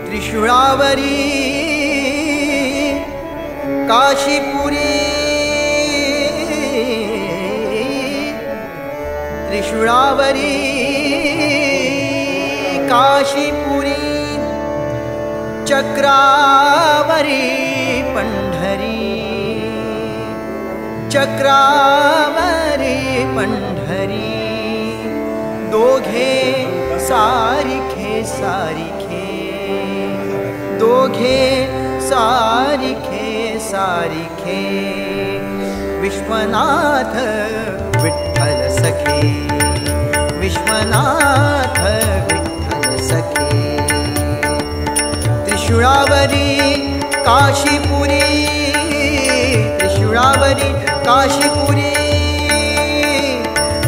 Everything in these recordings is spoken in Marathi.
त्रिशूळावरी काशीपुरी त्रिशूळावरी काशीपुरी चक्रावरी पंढरी चक्रावरी पंढरी दोघे सारिखे सारिखे दोघे सारिखे सारिखे विश्वनाथ विठ्ठल सखे विश्वनाथ विठ्ठल सखे त्रिशूळावरी काशीपुरी त्रिशूळावरी काशीपुरी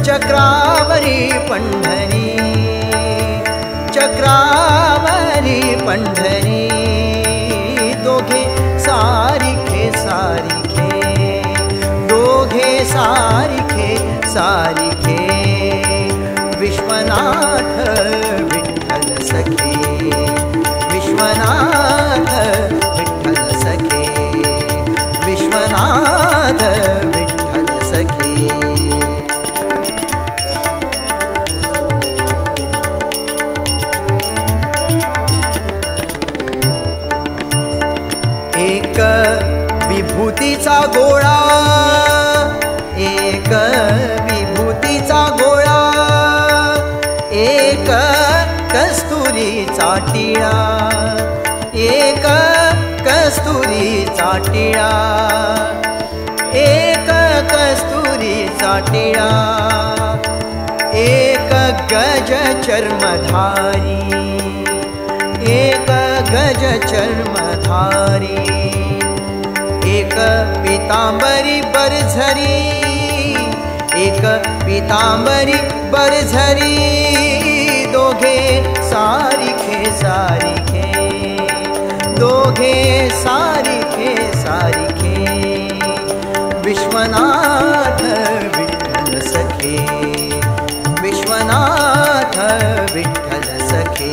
चक्रावरी पंढरी चक्रावरी पंढरी दोघे सारिखे सारिखे दोघे सारिखे सारिखे विश्वनाथ विठ्ठल सखे विश्वनाथ विठ्ठल सखे विश्वनाथ विठ्ठल सखे एक विभूतीचा गोळा एक विभूतीचा गोळा एक कस्तुरीचा टिळा एक कस्तुरीचा टिळा एक कस्तुरीचा टिळा एक गज चर्मधारी एक गज चर्मधारी एक पीतांबरी बरझरी एक पीतांबरी बरझरी दोघे सारिखे सारिखे दोघे सारिखे सारिखे विश्वनाथ विठ्ठल सखे विश्वनाथ विठ्ठल सखे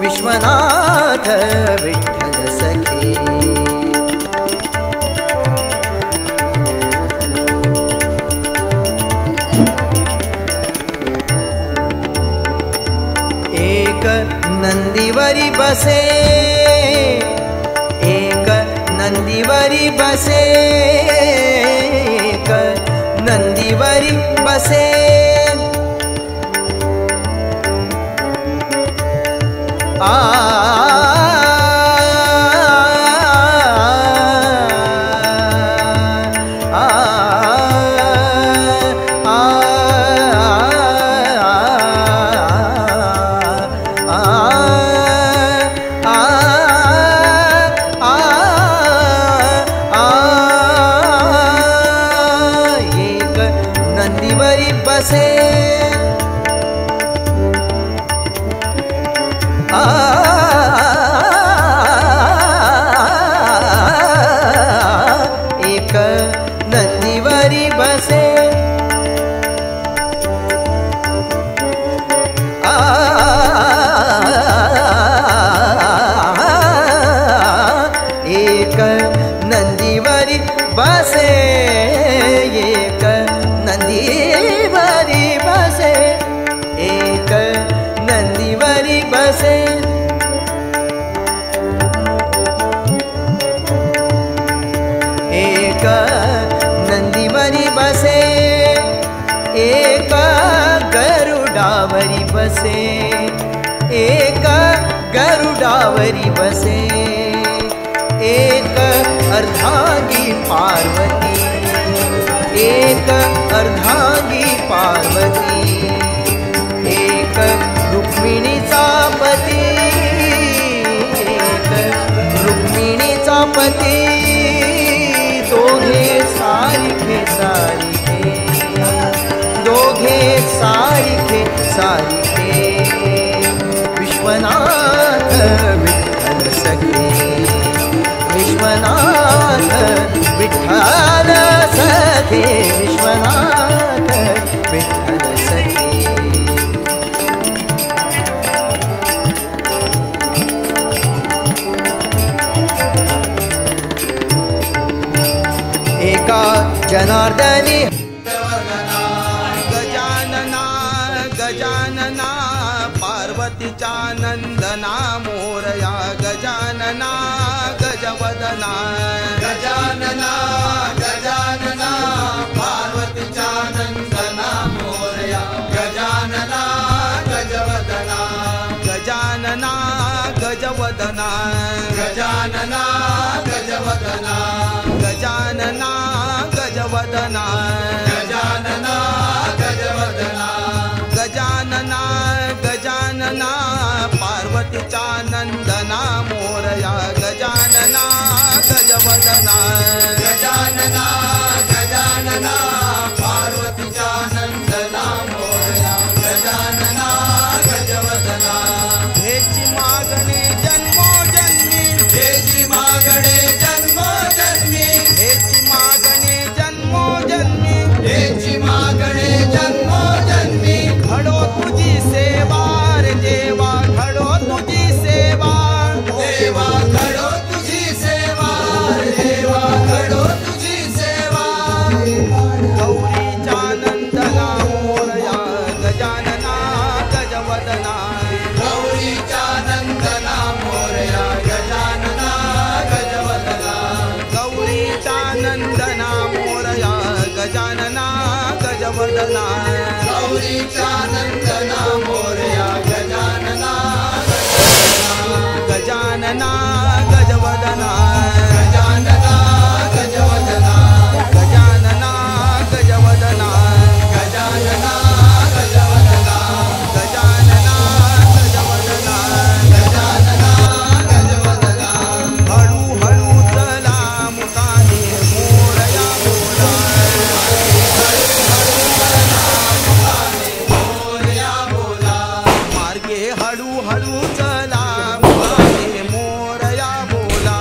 विश्वनाथ विठ्ठल सखे एक नंदीवरी बसे एक नंदीवरी बसे एक नंदीवरी बसे एक नंदीवरी बसे एक नंदीवरी बसे एक नंदीवरी बसे एक नंदीवरी बसे एक नंदीवरी बसे एक नंदीवरी बसे एक गरुडावरी बसे एक गरुडावरी बसे एक अर्धांगी पार्वती एक अर्धांगी पार्वती एक रुक्मिणीचा पती एक रुक्मिणीचा विठ्ठल सखे विश्वनाथ विठ्ठल सखे विश्वनाथ विठ्ठल सखे एका जनार्दनी गजानना गजानना पार्वतीचा नंदना मोरया गजानना गजवदना गजानना गजानना पार्वतीचा नंदना मोरया गजानना गजवदना गजानना गजवदना गजानना गजवदना गजानना गजवदना गजानना गजवदना गजानना गजानना पार्वतीचा नंदना मोरया गजानना गजवदना गजानना गजानना पार्वतीचा नंदना मोरया गजानना गजवदना हेची मागणी जन्मोजन्मी हेची मागणी जन्मोजन्मी हेची मागणी जन्मोजन्मी हेची मागणी जन्मोजन्मी घडो तुझी सेवा रे देवा घडो तुझी सेवा देवा घडो तुझी सेवा देवा घडो तुझी सेवा गौरीचा नंदना मोरया गजानना गजवदना गौरीचा नंदना मोरया गजानना गजवदना गौरीचा नंदना मोरया गजानना गजवदना गौरीचा नंदना मोरया गजानना गजानना गजवदना गजानना गजवदना गजानना गजवदना गजानना गजवदना गजानना गजवदना गजानना गजवदना हळू हळू चला मुकाने मोरया बोला मोरया बोला मार्गे हळू हळू चला मुकाने मोरया बोला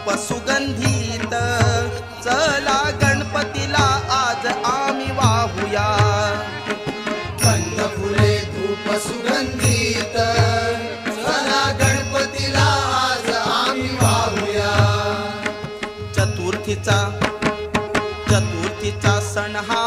धूप सुगंधित चला गणपतीला आज आम्ही वाहूया कंद फुले धूप सुगंधित चला गणपतीला आज आम्ही वाहूया चतुर्थीचा सण हा